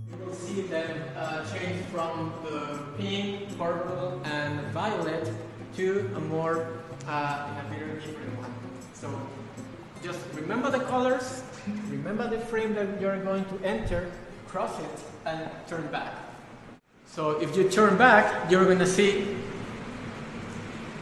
You will see them change from the pink, purple, and violet to a more in a very different one. So just remember the colors, remember the frame that you're going to enter, cross it, and turn back. So if you turn back, you're going to see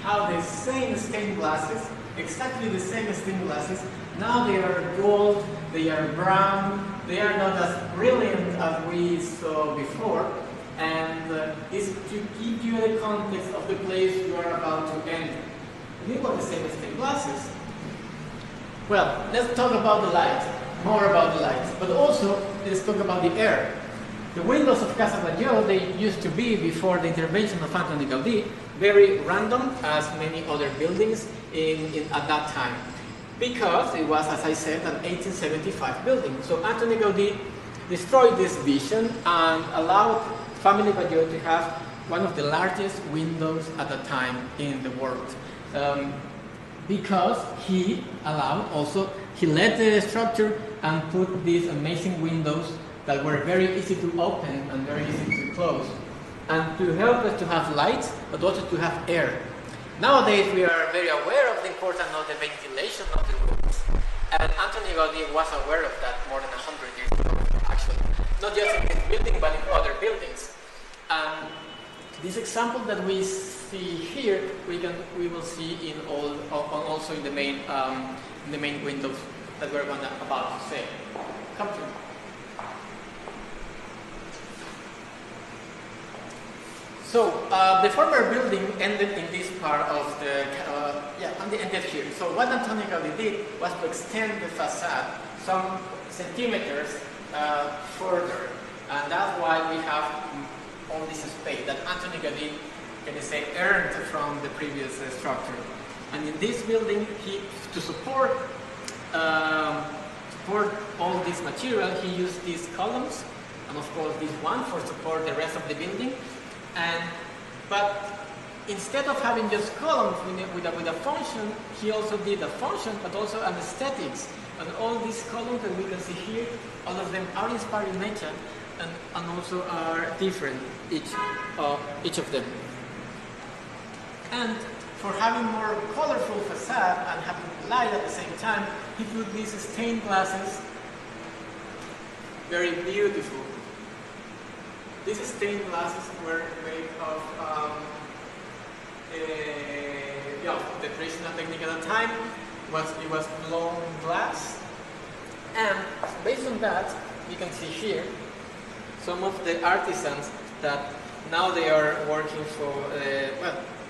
how the same stained glasses, exactly the same stained glasses, now they are gold, they are brown, they are not as brilliant as we saw before, and it's to give you the context of the place you are about to enter. These were the same stained glasses. Well, let's talk about the light, more about the light, but also let's talk about the air. The windows of Casa, they used to be, before the intervention of Antoni Gaudi, very random, as many other buildings at that time. Because it was, as I said, an 1875 building. So Antoni Gaudi destroyed this vision and allowed family Batlló to have one of the largest windows at the time in the world. Because he allowed also, he led the structure and put these amazing windows that were very easy to open and very easy to close, and to help us to have light, but also to have air. Nowadays we are very aware of the importance of the ventilation of the rooms, and Antoni Gaudi was aware of that more than 100 years ago, actually. Not just in this building, but in other buildings. And this example that we see here, we will see in also in the main windows that we're about to say. Come to me. So the former building ended in this part of the ended here. So what Antoni Gaudi did was to extend the facade some centimeters further, and that's why we have all this space that Antoni Gaudi, can you say, earned from the previous structure. And in this building, to support all this material, he used these columns, and of course this one for support the rest of the building. But instead of having just columns with a function, he also did a function, but also an aesthetics. And all these columns that we can see here, all of them are inspired in nature, and also are different, each of them. And for having more colorful facade and having light at the same time, he put these stained glasses, very beautiful. These stained glasses were made of the traditional technique at the time. It was blown glass, and based on that, you can see here some of the artisans that now they are working for.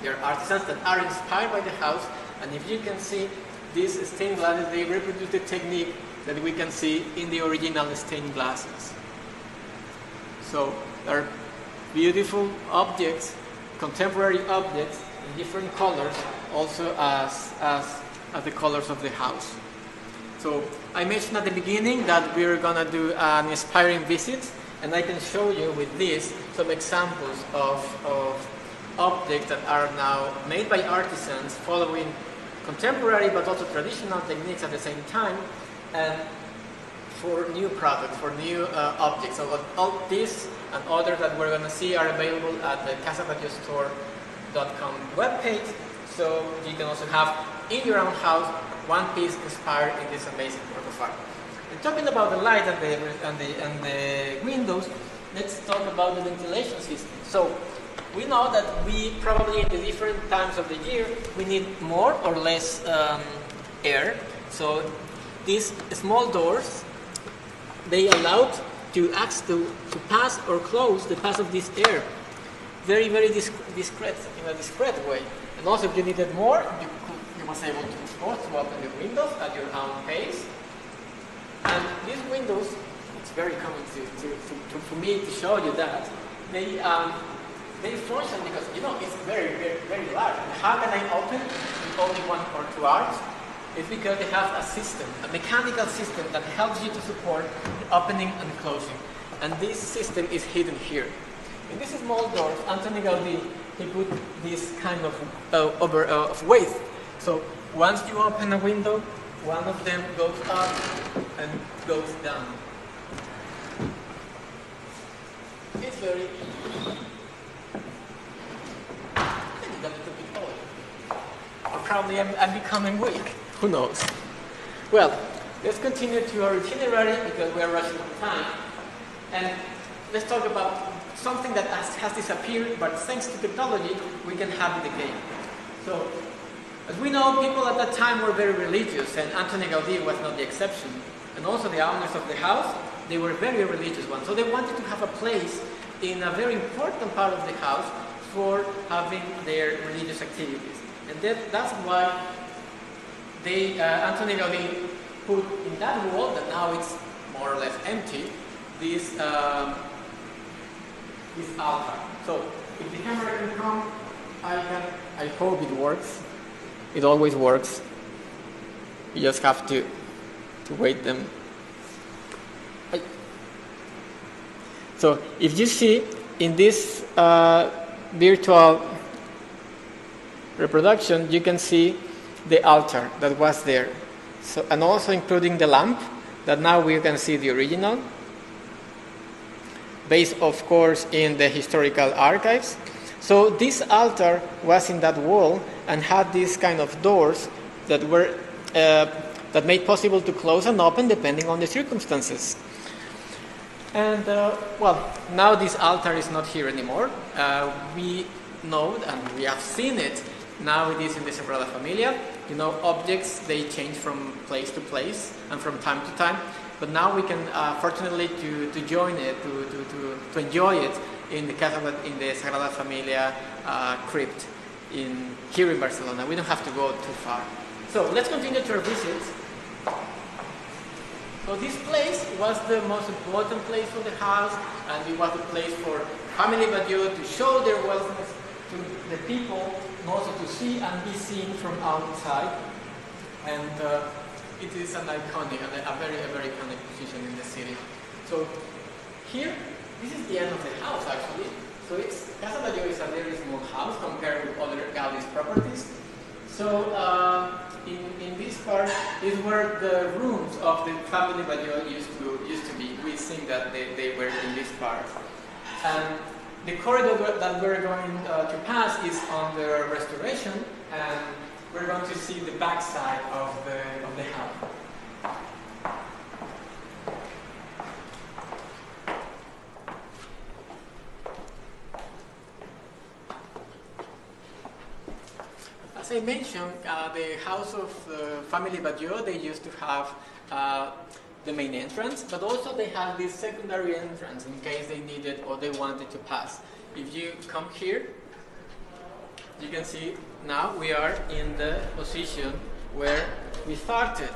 They are artisans that are inspired by the house, and if you can see these stained glasses, they reproduce the technique that we can see in the original stained glasses. So they're beautiful objects, contemporary objects in different colors, also as the colors of the house. So I mentioned at the beginning that we're gonna do an inspiring visit, and I can show you with this some examples of objects that are now made by artisans following contemporary but also traditional techniques at the same time, and for new products, for new objects. So all these and others that we're going to see are available at the casabatllostore.com webpage, so you can also have in your own house one piece inspired in this amazing work of art. And talking about the light and the windows, let's talk about the ventilation system. So we know that we probably in the different times of the year we need more or less air. So these small doors, they allowed to pass or close the pass of this air very, very discreet, in a discreet way. And also if you needed more, you was able to open the windows at your own pace. And these windows, it's very common for me to show you that, they function because, you know, it's very, very, very large. And how can I open with only 1 or 2 arms? It's because they have a system, a mechanical system that helps you to support the opening and closing. And this system is hidden here. In these small doors, Antoni Gaudi, he put this kind of weight. So once you open a window, one of them goes up and goes down. It's very... maybe a little bit old. Or probably I'm becoming weak. Who knows? Well, let's continue to our itinerary because we are rushing out of time. And let's talk about something that has disappeared, but thanks to technology, we can have it again. So, as we know, people at that time were very religious, and Antoni Gaudi was not the exception. And also the owners of the house, they were very religious ones. So they wanted to have a place in a very important part of the house for having their religious activities. And that's why Antoni Gaudi put in that wall, that now it's more or less empty, this altar. So if the camera can come, I hope it works. It always works. You just have to wait them. So if you see in this virtual reproduction, you can see the altar that was there. So, and also including the lamp, that now we can see the original, based of course in the historical archives. So this altar was in that wall and had these kind of doors that were that made possible to close and open depending on the circumstances. And well, now this altar is not here anymore. We know and we have seen it. Now it is in the Sagrada Familia. You know, objects, they change from place to place and from time to time. But now we can, fortunately, to join it, to enjoy it in the Casa, in the Sagrada Familia crypt here in Barcelona. We don't have to go too far. So let's continue to our visit. So this place was the most important place for the house, and it was the place for family Badiou to show their wealthiness to the people, and also to see and be seen from outside. And it is an iconic, a very iconic position in the city. So here, this is the end of the house actually. So Casa Badiou is a very small house compared with other Gaudi's properties. So in this part is where the rooms of the family Badiou used to be. We think that they were in this part. And the corridor that we're going to pass is under restoration, and we're going to see the back side of the house. As I mentioned, the house of family Badiou, they used to have the main entrance, but also they have this secondary entrance in case they needed or they wanted to pass. If you come here, you can see now we are in the position where we started.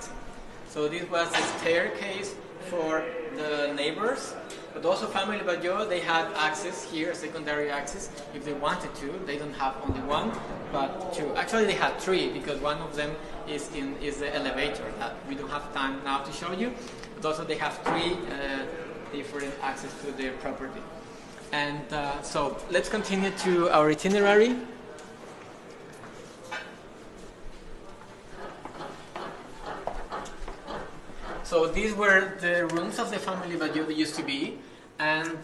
So this was the staircase for the neighbors, but also family Badiou, they had access here, secondary access, if they wanted to. They don't have only one, but two. Actually, they had three, because one of them is the elevator that we don't have time now to show you. But also they have three different access to their property. And so let's continue to our itinerary. So these were the rooms of the family Badiou that used to be, and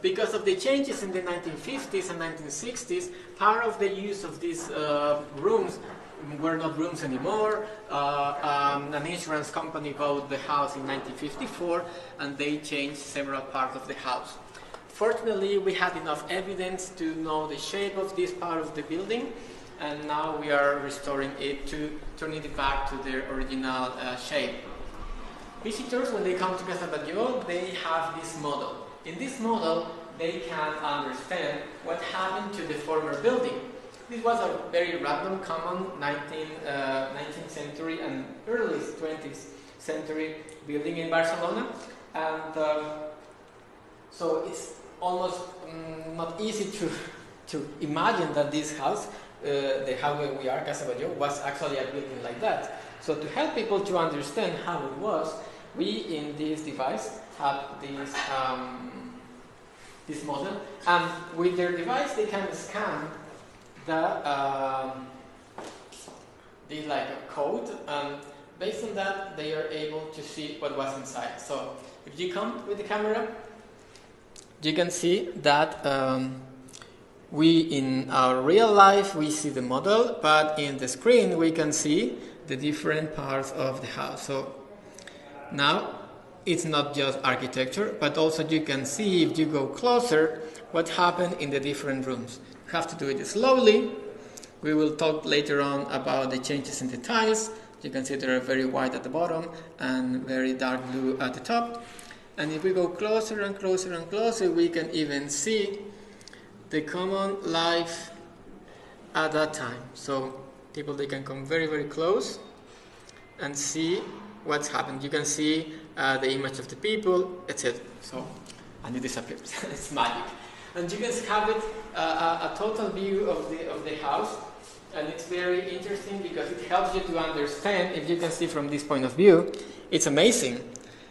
because of the changes in the 1950s and 1960s, part of the use of these rooms were not rooms anymore. An insurance company bought the house in 1954, and they changed several parts of the house. Fortunately, we had enough evidence to know the shape of this part of the building, and now we are restoring it to turning it back to their original shape. Visitors, when they come to Casa Badiou, they have this model. In this model, they can understand what happened to the former building. This was a very random, common 19th century and early 20th century building in Barcelona. And so it's almost not easy to imagine that this house, the house where we are, Casa Badiou, was actually a building like that. So to help people to understand how it was, we in this device have this model, and with their device they can scan this like a code, and based on that, they are able to see what was inside. So if you come with the camera, you can see that we, in our real life, we see the model, but in the screen we can see the different parts of the house. So now it's not just architecture, but also you can see, if you go closer, what happened in the different rooms. You have to do it slowly. We will talk later on about the changes in the tiles. You can see they are very white at the bottom and very dark blue at the top. And if we go closer and closer and closer, we can even see the common life at that time. So people, they can come very, very close and see what's happened. You can see the image of the people, etc. So, and it disappears. It's magic. And you can have it a total view of the house, and it's very interesting because it helps you to understand. If you can see from this point of view, it's amazing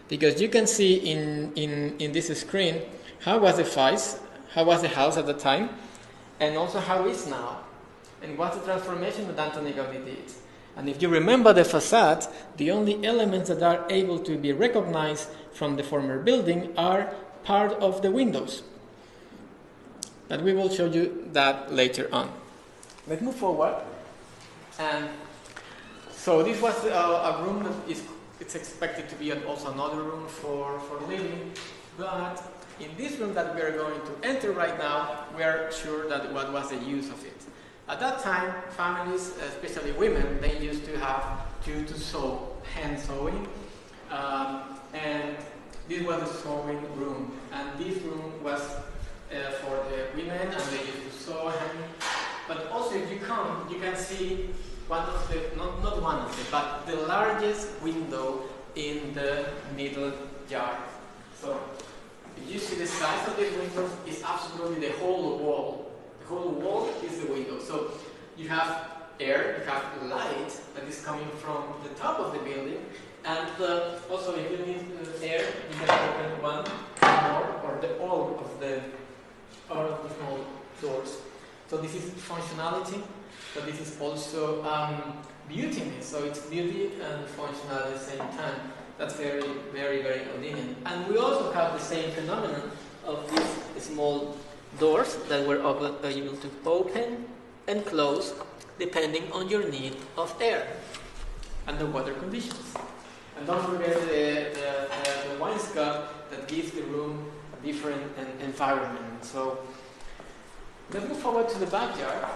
because you can see in this screen how was the house at the time, and also how it is now, and what's the transformation that Antoni Gaudi did. And if you remember the facade, the only elements that are able to be recognized from the former building are part of the windows. But we will show you that later on. Let's move forward. And so this was a room that it's expected to be also another room for living. But in this room that we are going to enter right now, we are sure that what was the use of it. At that time, families, especially women, they used to have to sew, hand sewing, and this was the sewing room. And this room was for the women, and they used to sew hand. But also, if you come, you can see one of the, not one of the, but the largest window in the middle yard. So, if you see the size of this window, it's absolutely the whole wall. The whole wall is the window. So you have air, you have light that is coming from the top of the building, and also if you need air, you can open one more or all of the small doors. So this is functionality, but this is also beauty. So it's beauty and functional at the same time. That's very, very, very convenient. And we also have the same phenomenon of these small doors that were able to open and close depending on your need of air and the weather conditions. And don't forget the wainscot that gives the room a different environment. So let's move forward to the backyard.